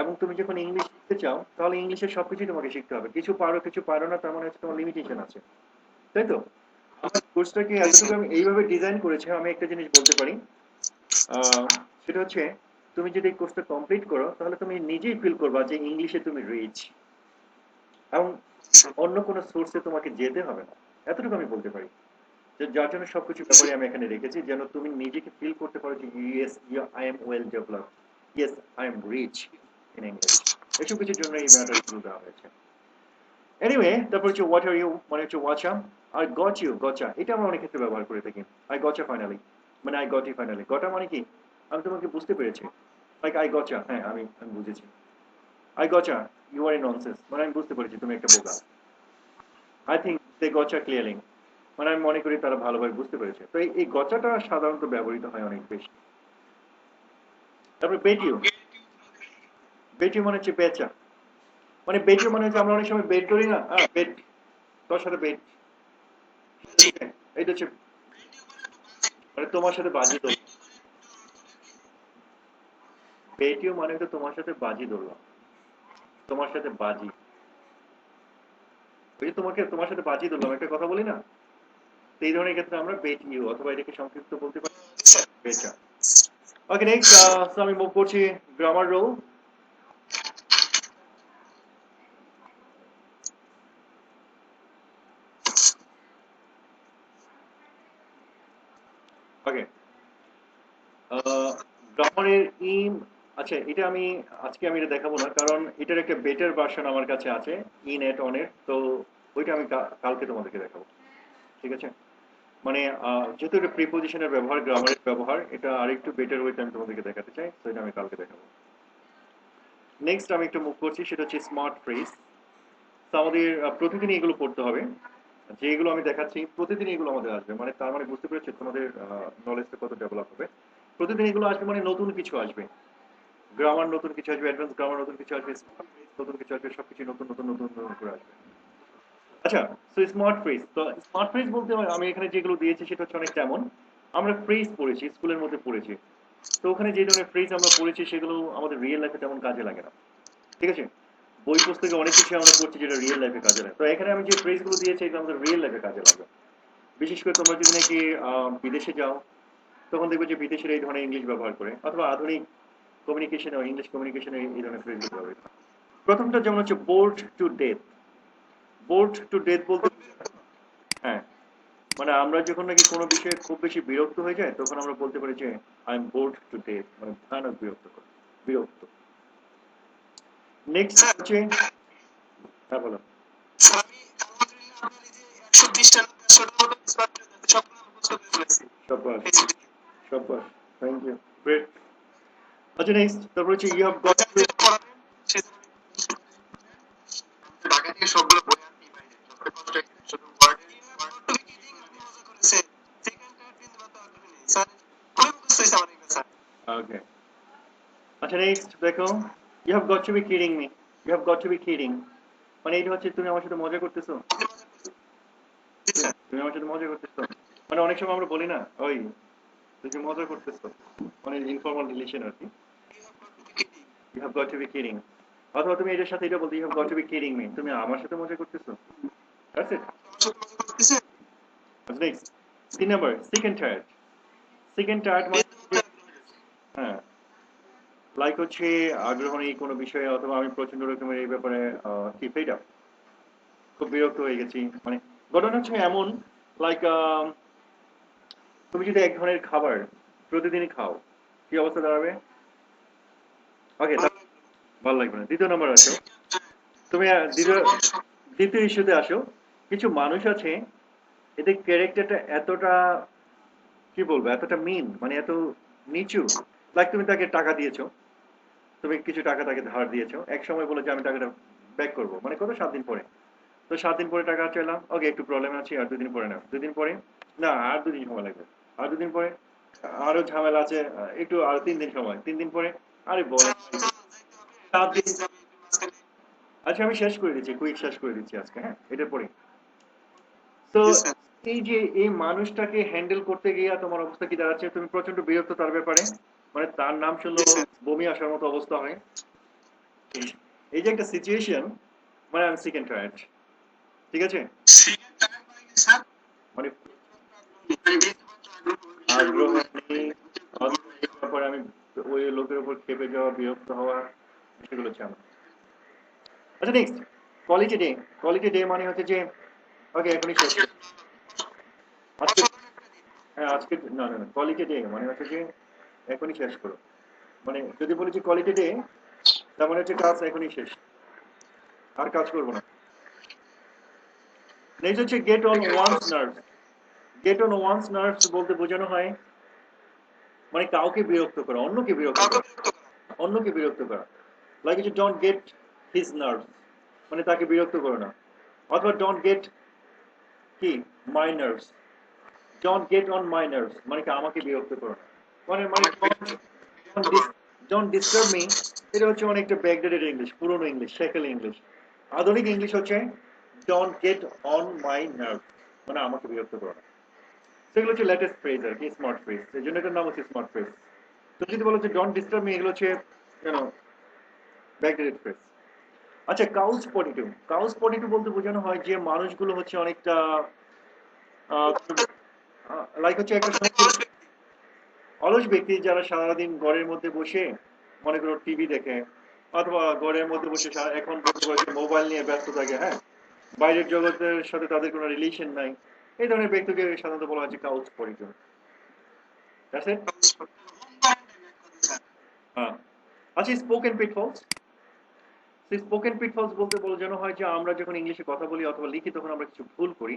এবং তুমি যখন ইংলিশ শিখতে চাও তাহলে ইংলিশের সবকিছুই তোমাকে শিখতে হবে। কিছু পারো কিছু পারো না, তার মানে হচ্ছে তোমার লিমিটেশন আছে, তাই তো। আমার কোর্সটাকে এতটুকু আমি এইভাবে ডিজাইন করেছি, আমি একটা জিনিস বলতে পারি, সেটা হচ্ছে তুমি যদি এই কোর্সটা কমপ্লিট করো তাহলে তুমি নিজেই ফিল করবা যে ইংলিশে তুমি রিচ, এবং অন্য কোনো সোর্সে তোমাকে যেতে হবে না। এতটুকু আমি বলতে পারি, যে যার জন্য সবকিছু ব্যাপারে আমি এখানে রেখেছি, যেন তুমি নিজেকে ফিল করতে পারো যে yes I am well developed, yes I am rich in English. এসব কিছুর জন্য এই ম্যাটারগুলো দেওয়া হয়েছে। এনিওয়ে, তারপর হচ্ছে হোয়াট আর ইউ, মানে হচ্ছে ওয়াচা। আর গট ইউ, গচা, এটা আমরা অনেক ক্ষেত্রে ব্যবহার করে থাকি। আই গচা ফাইনালি, মানে আই গট ইউ ফাইনালি। গটা মানে কি, আমি তোমাকে বুঝতে পেরেছি। লাইক আই গচা, হ্যাঁ আমি আমি বুঝেছি। I gotcha you are a nonsense, মানে আমি বুঝতে পেরেছি তুমি একটা বোকা। I think they gotcha clearing, মানে আমি মনে করি তারা ভালোভাবে বুঝতে পেরেছে। তো এই গচাটা সাধারণত ব্যবহৃত হয় অনেক বেশি। তারপরে বেটিউ, বেটিউ মানে হচ্ছে বেচা, মানে বেটিউ মানে হচ্ছে আমরা অনেক সময় বেট করি না, হ্যাঁ বেট, তোর সাথে বেট, এইটা হচ্ছে মানে তোমার সাথে বাজি ধরলাম, বেটিউ মানে হচ্ছে তোমার সাথে বাজি ধরলাম, তোমার সাথে বাজি, ওই যে তোমাকে তোমার সাথে বাজি ধরলাম একটা কথা বলি না, তো এই ধরনের ক্ষেত্রে আমরা বেট ইউ অথবা এটাকে সংক্ষিপ্ত বলতে পারি বেচা। ওকে নেক্সট, সো আমি মুভ করছি গ্রামার রোল। ওকে, গ্রামারের ইন, আচ্ছা এটা আমি আজকে আমি এটা দেখাবো না কারণ এটার একটা বেটার ভার্সন আমার কাছে আছে, ইন এট অন এর, তো ওইটা আমি কালকে তোমাদেরকে দেখাবো, ঠিক আছে? মানে যেহেতু এটা প্রিপোজিশনের ব্যবহার, গ্রামারের ব্যবহার, এটা আরেকটু বেটার ওয়েতে আমি তোমাদেরকে দেখাতে চাই, তো এটা আমি কালকে দেখাবো। নেক্সট আমি একটু মুভ করছি, সেটা হচ্ছে স্মার্ট ফ্রেজ। তো আমাদের প্রতিদিন এগুলো পড়তে হবে, যেগুলো আমি দেখাচ্ছি প্রতিদিন এগুলো আমাদের আসবে, মানে তার মানে বুঝতে পেরেছো তোমাদের নলেজটা কত ডেভেলপ হবে। প্রতিদিন এগুলো আসবে মানে নতুন কিছু আসবে, গ্রামার নতুন কিছু আসবে, অ্যাডভান্স গ্রামার নতুন কিছু আসবে, নতুন কিছু আসবে, সবকিছু নতুন নতুন নতুন নতুন করে আসবে। আচ্ছা, সো স্মার্ট ফ্রেজ, তো স্মার্ট ফ্রেজ বলতে আমি এখানে যেগুলো দিয়েছি সেটা হচ্ছে অনেক তেমন, আমরা ফ্রেজ পড়েছি স্কুলের মধ্যে পড়েছি, তো ওখানে যে ধরনের ফ্রেজ আমরা পড়েছি সেগুলো আমাদের রিয়েল লাইফে তেমন কাজে লাগে না, ঠিক আছে? বই পুস্তকে অনেক কিছু আমরা পড়ছি যেটা রিয়েল লাইফে কাজে লাগে, তো এখানে আমি যে ফ্রেজগুলো দিয়েছি এগুলো আমাদের রিয়েল লাইফে কাজে লাগবে। বিশেষ করে তোমরা যদি নাকি বিদেশে যাও, তখন দেখবে যে বিদেশের এই ধরনের ইংলিশ ব্যবহার করে, অথবা আধুনিক কমিউনিকেশনে ইংলিশ কমিউনিকেশনে এই ধরনের ফ্রেজগুলো ব্যবহার করে। প্রথমটা যেমন হচ্ছে board to death, board to death বলতে, হ্যাঁ, মানে আমরা যখন নাকি কোনো বিষয়ে খুব বেশি বিরক্ত হয়ে যায় তখন আমরা বলতে পারি যে I am bored to death, মানে ভয়ানক বিরক্ত, বিরক্ত। নেক্সট হচ্ছে, হ্যাঁ বলো। সব্বাস, সব্বাস, থ্যাংক ইউ, গ্রেট। আচ্ছা নেক্সট, তারপর হচ্ছে you have got to, Dhaka থেকে সবগুলো বই আনতেই পারি না, সবচেয়ে কষ্ট এখানে শুধু ওয়ার্ডের ওকে। আচ্ছা নেক্সট দেখো, you have got to be kidding me, you have got to be kidding, মানে এটা হচ্ছে তুমি আমার সাথে মজা করতেছো, তুমি আমার সাথে মজা করতেছো, মানে অনেক সময় আমরা বলি না ওই তুই কি মজা করতেছো, মানে ইনফর্মাল রিলেশন আর কি, you have got to be kidding, অথবা তুমি এটার সাথে এটা বলতে you have got to be kidding me, তুমি আমার সাথে মজা করতেছো, দ্যাটস ইট। আচ্ছা next, 3 number second tired, second tired মানে হ্যাঁ, লাইক হচ্ছে আগ্রহ নেই কোনো বিষয়ে, অথবা আমি প্রচন্ড রকমের এই ব্যাপারে কি ফেড আপ, খুব বিরক্ত হয়ে গেছি, মানে ঘটনা হচ্ছে এমন, লাইক তুমি যদি এক ধরনের খাবার প্রতিদিনই খাও, কি অবস্থা দাঁড়াবে? ওকে, ভালো লাগবে না। দ্বিতীয় নম্বর আসো, তুমি দ্বিতীয় দ্বিতীয় ইস্যুতে আসো, কিছু মানুষ আছে এদের ক্যারেক্টারটা এতটা, কি বলবো, এতটা মিন, মানে এত নিচু, লাইক তুমি তাকে টাকা দিয়েছো, তুমি কিছু টাকা তাকে ধার দিয়েছো, এক সময় বলে যে আমি টাকাটা ব্যাক করবো, মানে কত 7 দিন পরে, তো 7 দিন পরে টাকা চাইলাম, ওকে একটু প্রবলেম আছে আর 2 দিন পরে নাও, 2 দিন পরে না আর 2 দিন সময় লাগবে, আর 2 দিন পরে আরো ঝামেলা আছে, একটু আর 3 দিন সময়, 3 দিন পরে, আরে বলে 7 দিন। আচ্ছা আমি শেষ করে দিচ্ছি, কুইক শেষ করে দিচ্ছি আজকে, হ্যাঁ এটার পরে। তো এই যে এই মানুষটাকে হ্যান্ডেল করতে গিয়ে তোমার অবস্থা কি দাঁড়াচ্ছে, তুমি প্রচন্ড বিরক্ত তার ব্যাপারে, মানে তার নাম শুনলে বমি আসার মতো অবস্থা হয়, এই যে একটা সিচুয়েশন, মানে আমি সেকেন্ড টায়ার্ড, ঠিক আছে? মানে আগ্রহ নেই, তারপরে আমি ওই লোকের উপর খেপে যাওয়া, বিরক্ত হওয়া, সেগুলো হচ্ছে আমার। আচ্ছা next, quality day, quality day মানে হচ্ছে যে ওকে এখনই শেষ, আজকে, হ্যাঁ আজকে না না না, কোয়ালিটি ডে মানে হচ্ছে যে এখনই শেষ করো, মানে যদি বলেছি কোয়ালিটি ডে তার মানে হচ্ছে কাজ এখনই শেষ, আর কাজ করবো না। নেক্সট হচ্ছে get on one's nerves, get on one's nerves বলতে বোঝানো হয় মানে কাউকে বিরক্ত করা, অন্যকে বিরক্ত করা, অন্যকে বিরক্ত করা, লাইক হচ্ছে ডোন্ট গেট হিজ নার্ভস, মানে তাকে বিরক্ত করো না, অথবা ডোন্ট গেট কি my nerves, don't get on my nerves মানে কি আমাকে বিরক্ত করো না, মানে মানে ডোন্ট ডিস্টার্ব মি, এটা হচ্ছে অনেকটা ব্যাকডেটেড ইংলিশ, পুরনো ইংলিশ, শেকেল ইংলিশ। আধুনিক ইংলিশ হচ্ছে don't get on my nerve, মানে আমাকে বিরক্ত করো না। সেগুলো হচ্ছে লেটেস্ট ফ্রেজ আর কি, স্মার্ট ফ্রেজ, এই জন্য এটার নাম হচ্ছে স্মার্ট ফ্রেজ। তো যদি বলো যে ডোন্ট ডিস্টার্ব মি, এগুলো হচ্ছে কেন ব্যাকডেটেড ফ্রেজ। আচ্ছা, কাউচ পটেটো, কাউচ পটেটো বলতে বোঝানো হয় যে মানুষগুলো হচ্ছে অনেকটা লাইক হচ্ছে একটা অলস ব্যক্তি যারা সারাদিন ঘরের মধ্যে বসে মনে করো টিভি দেখে, অথবা ঘরের মধ্যে বসে এখন বলতে পারো যে মোবাইল নিয়ে ব্যস্ত থাকে, হ্যাঁ, বাইরের জগতের সাথে তাদের কোনো রিলেশন নাই, এই ধরনের ব্যক্তিকে সাধারণত বলা হচ্ছে কাউচ পটেটো। That's it? হ্যাঁ। আচ্ছা, স্পোকেন পিটফলস, স্পোকেন পিটফলস বলতে বোঝানো হয় যে আমরা যখন ইংলিশে কথা বলি অথবা লিখি তখন আমরা কিছু ভুল করি,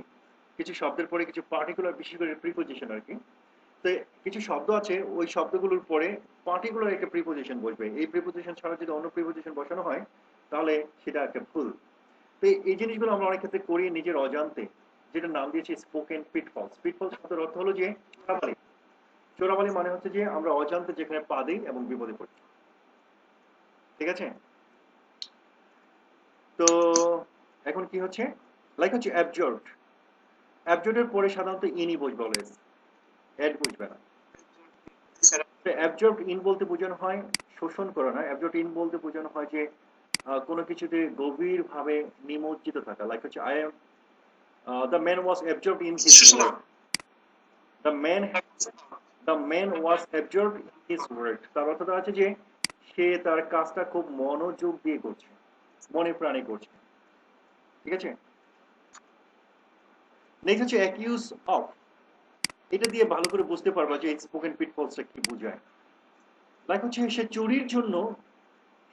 কিছু শব্দের পরে কিছু পার্টিকুলার, বিশেষ করে প্রিপোজিশন আর কি। তো কিছু শব্দ আছে, ওই শব্দগুলোর পরে পার্টিকুলার একটা প্রিপোজিশন বসবে, এই প্রিপোজিশন ছাড়া যদি অন্য প্রিপোজিশন বসানো হয় তাহলে সেটা একটা ভুল। তো এই জিনিসগুলো আমরা অনেক ক্ষেত্রে করি নিজের অজান্তে, যেটা নাম দিয়েছি স্পোকেন পিটফলস। পিটফলস শব্দের অর্থ হলো যে চোরাবালি। চোরাবালি মানে হচ্ছে যে আমরা অজান্তে যেখানে পা দিই এবং বিপদে পড়ি। ঠিক আছে? তো এখন কি হচ্ছে, লাইক হচ্ছে অ্যাবজর্বড, অ্যাবজর্বের পরে সাধারণত ইনই বসবে অলওয়েজ, অ্যাড বসবে না। অ্যাবজর্ব ইন বলতে বোঝানো হয় শোষণ করা না, অ্যাবজর্ব ইন বলতে বোঝানো হয় যে কোনো কিছুতে গভীরভাবে নিমজ্জিত থাকা, লাইক হচ্ছে I am the man was absorbed in his work, the man the man was absorbed in his work, তার অর্থটা আছে যে সে তার কাজটা খুব মনোযোগ দিয়ে করছে, মনে প্রাণে করছে। ঠিক আছে? নেক্সট হচ্ছে অ্যাকিউজ অফ, এটা দিয়ে ভালো করে বুঝতে পারবা যে স্পোকেন পিটফলসটা কি বোঝায়। লাইক হচ্ছে সে চুরির জন্য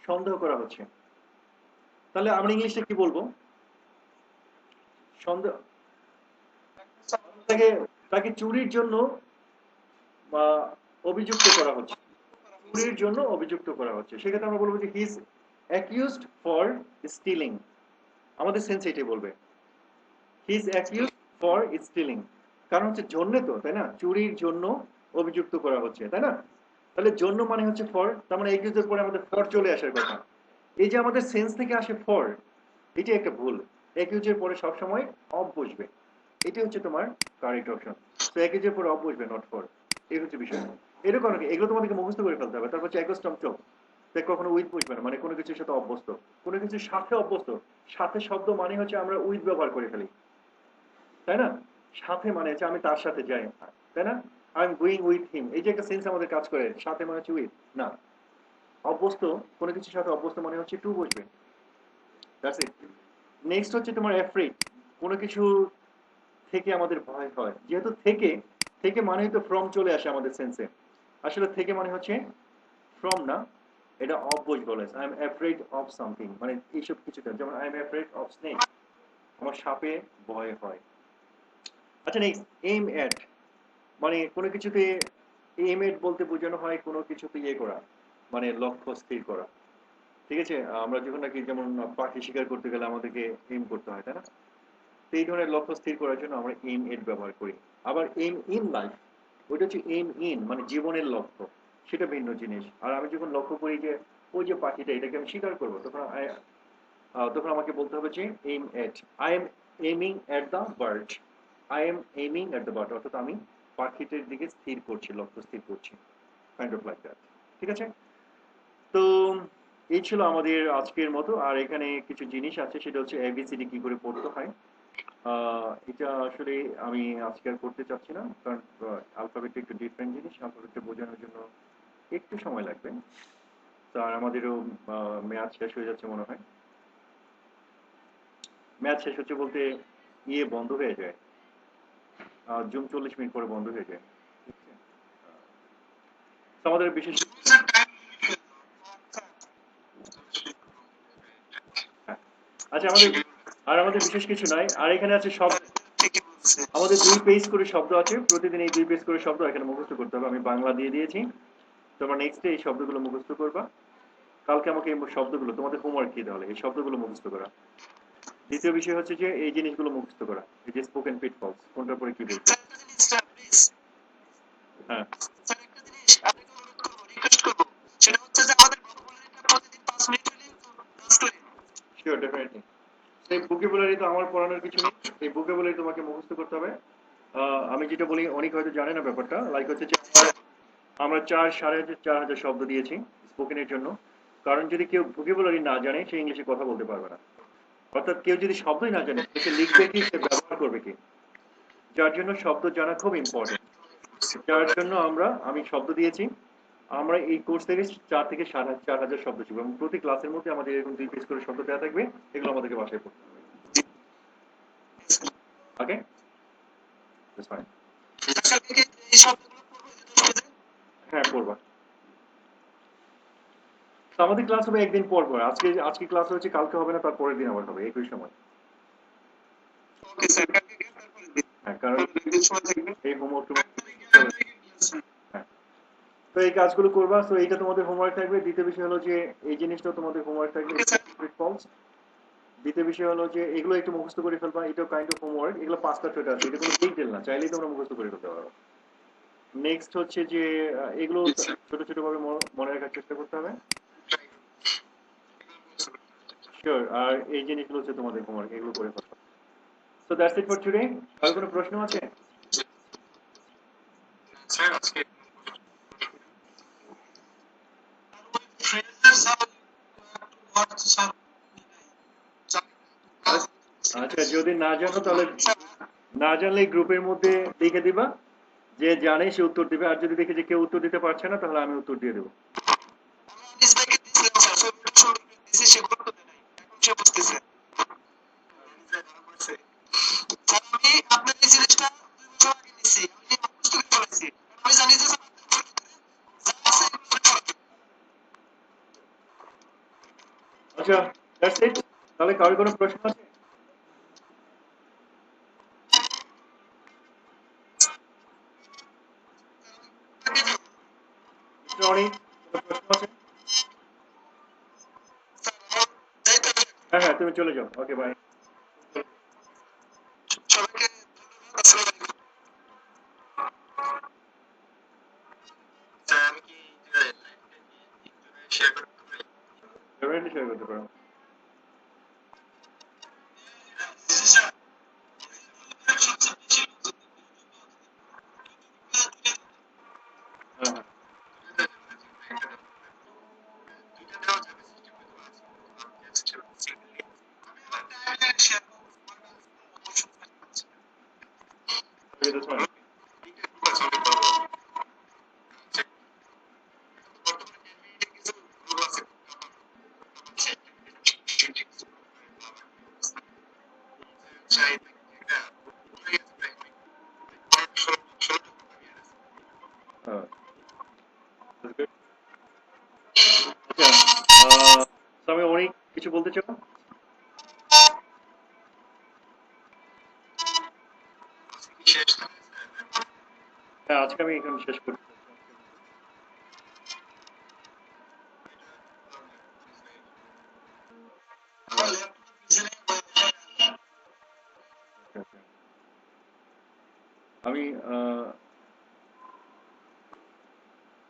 সন্দেহ করা হচ্ছে, তাহলে আমরা ইংলিশে কি বলবো? সন্দেহ, তাকে তাকে চুরির জন্য বা অভিযুক্ত করা হচ্ছে, চুরির জন্য অভিযুক্ত করা হচ্ছে, সেক্ষেত্রে আমরা বলবো যে he is accused for stealing. আমাদের সেন্স এটাই বলবে, he is accused for stealing, কারণ হচ্ছে জন্যে তো, তাই না, চুরির জন্য অভিযুক্ত করা হচ্ছে, তাই না? তাহলে জন্য মানে হচ্ছে ফর, তার মানে অ্যাকিউজের পরে আমাদের ফর চলে আসার কথা। এই যে আমাদের সেন্স থেকে আসে ফর, এটি একটা ভুল। অ্যাকিউজের পরে সবসময় অফ বসবে, এটি হচ্ছে তোমার কারেক্ট অপশন। তো অ্যাকিউজের পরে অফ বসবে, নট ফর, এই হচ্ছে বিষয়। এরকম কি, এগুলো তোমাদেরকে মুখস্থ করে ফেলতে হবে। তারপর হচ্ছে অ্যাকস্টম চোখ, তাই কখনো উইথ বসবে না, মানে কোনো কিছুর সাথে অভ্যস্ত, কোনো কিছুর সাথে অভ্যস্ত। সাথে শব্দ মানে হচ্ছে আমরা উইথ ব্যবহার করে ফেলি, তাই না? সাথে মানে হচ্ছে আমি তার সাথে যাই, তাই না? I am going with him, এই যে একটা সেন্স আমাদের কাজ করে, সাথে মানে হচ্ছে উইথ না। অভ্যস্ত, কোনো কিছুর সাথে অভ্যস্ত মানে হচ্ছে টু বসবে। That's it. নেক্সট হচ্ছে তোমার অ্যাফ্রেড, কোনো কিছু থেকে আমাদের ভয় হয়, যেহেতু থেকে, থেকে মানেই তো ফ্রম চলে আসে আমাদের সেন্সে। আসলে থেকে মানে হচ্ছে ফ্রম না, এটা অফ বসবে always. I am afraid of something, মানে এইসব কিছুতে, যেমন I am afraid of snake, আমার সাপে ভয় হয়। আচ্ছা, নেক্সট এইম এট, মানে কোনো কিছুতে এম এট বলতে বোঝানো হয় কোনো কিছুতে ইয়ে করা, মানে লক্ষ্য স্থির করা। ঠিক আছে? আমরা যখন নাকি যেমন পাখি শিকার করতে গেলে আমাদেরকে এম করতে হয়, তাই না? তো এই ধরনের লক্ষ্য স্থির করার জন্য আমরা এম এট ব্যবহার করি। আবার এম ইন লাইফ, ওইটা হচ্ছে এম ইন, মানে জীবনের লক্ষ্য, সেটা ভিন্ন জিনিস। আর আমি যখন লক্ষ্য করি যে ওই যে পাখিটা, এটাকে আমি শিকার করবো, তখন তখন আমাকে বলতে হবে যে aim at, I am aiming at the bird, I am aiming at the bird, অর্থাৎ আমি পাখিটার দিকে স্থির করছি, লক্ষ্য স্থির করছি, কাইন্ড অফ লাইক দ্যাট। ঠিক আছে? তো এই ছিল আমাদের আজকের মতো। আর এখানে কিছু জিনিস আছে, সেটা হচ্ছে এবিসিডি কি করে পড়তে হয়। এটা আসলে আমি আজকে আর করতে চাচ্ছি না, কারণ অ্যালফাবেটটা একটু ডিফারেন্ট জিনিস, অ্যালফাবেটটা বোঝানোর জন্য একটু সময় লাগবে। তো আর আমাদেরও ম্যাথ শেষ হয়ে যাচ্ছে মনে হয়। ম্যাথ শেষ হচ্ছে বলতে ইয়ে বন্ধ হয়ে যায়, জুম 40 মিনিট পরে বন্ধ হয়ে যায়। ঠিক আছে? তো আমাদের বিশেষ, হ্যাঁ। আচ্ছা, আমাদের বিশেষ কিছু নাই। আর এখানে আছে সব, আমাদের 2 পেজ করে শব্দ আছে, প্রতিদিন এই 2 পেজ করে শব্দ এখানে মুখস্থ করতে হবে। আমি বাংলা দিয়ে দিয়েছি, তোমরা নেক্সট ডে এই শব্দগুলো মুখস্থ করবা। কালকে আমাকে এই শব্দগুলো, তোমাদের হোমওয়ার্ক দিয়ে দেওয়া, এই শব্দগুলো মুখস্থ করা। দ্বিতীয় বিষয় হচ্ছে যে এই জিনিসগুলো মুখস্থ করা, এই যে স্পোকেন পিটফলস, কোনটার পরে কি বলছে। হ্যাঁ, স্যার, একটা জিনিস আপনাকে অনুরোধ করবো, রিকোয়েস্ট করবো, সেটা হচ্ছে যে ভোকাবুলারি তো আমার পড়ানোর কিছু নেই, এই ভোকাবুলারি তোমাকে মুখস্থ করতে হবে। আমি যেটা বলি অনেক হয়তো জানে না ব্যাপারটা, লাইক হচ্ছে যে আমরা 4,500 শব্দ দিয়েছি স্পোকেনের জন্য। কারণ যদি কেউ ভোকাবুলারি না জানে সে ইংলিশে কথা বলতে পারবে না। অর্থাৎ কেউ যদি শব্দই না জানে সে লিখবে কি, সে ব্যবহার করবে কি, যার জন্য শব্দ জানা খুব ইম্পর্টেন্ট। যার জন্য আমি শব্দ দিয়েছি। আমরা এই কোর্স থেকে 4 থেকে 4,500 শব্দ শিখবো এবং প্রতি ক্লাসের মধ্যে আমাদের এরকম 2 পেজ করে শব্দ দেওয়া থাকবে, এগুলো আমাদেরকে বাসায় পড়তে হবে। ওকে, দ্যাটস ফাইন। হ্যাঁ, পড়বা। তো আমাদের ক্লাস হবে একদিন পর পর। আজকে ক্লাস হচ্ছে, কালকে হবে না, তার পরের দিন আবার হবে একই সময়। ওকে স্যার, কালকে গিয়ে তারপরে দিন। হ্যাঁ, কারণ একদিন সময় থাকবে। এই হোমওয়ার্ক হ্যাঁ, তো এই কাজগুলো করবা। তো এইটা তোমাদের হোমওয়ার্ক থাকবে। দ্বিতীয় বিষয় হলো যে এই জিনিসটা তোমাদের হোমওয়ার্ক থাকবে। ফলস। দ্বিতীয় বিষয় হলো যে এগুলো একটু মুখস্থ করে ফেলবা, এটাও কাইন্ড অফ হোমওয়ার্ক। এগুলো 5টা ছয়টা আছে, এটা কোনো বিগ ডিল না, চাইলেই তোমরা মুখস্থ করে ফেলতে পারো। নেক্সট হচ্ছে যে এগুলো ছোট ছোট ভাবে মনে রাখার চেষ্টা করতে হবে। শিওর। আর এই জিনিসগুলো হচ্ছে তোমাদের হোমওয়ার্ক, এগুলো করে ফেলবা। So that's it for today. আর কোনো প্রশ্ন আছে? স্যার আজকে ফ্রেজার স্যার হোয়াট স্যার। আচ্ছা, যদি না জানো তাহলে না জানলে গ্রুপের মধ্যে লিখে দিবা, যে জানে সে উত্তর দিবে। আর যদি দেখে যে কেউ উত্তর দিতে পারছে না তাহলে আমি উত্তর দিয়ে দেবো। আচ্ছা, দ্যাটস ইট। তাহলে কারোর কোনো প্রশ্ন আছে? অনেক কোনো প্রশ্ন আছে? হ্যাঁ হ্যাঁ, তুমি চলে যাও। ওকে, বাই। সবাইকে ধন্যবাদ। আসসালামু আলাইকুম। স্যার আমি কি শেয়ার করতে পারি? ডেফিনেটলি শেয়ার করতে পারো। হ্যাঁ হ্যাঁ। Okay, that's fine. That's good. আচ্ছা, তুমি অনেক কিছু বলতে চাও? হ্যাঁ, আজকে আমি এখানে শেষ করছি। আমি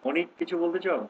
অনেক কিছু বলতে চাও?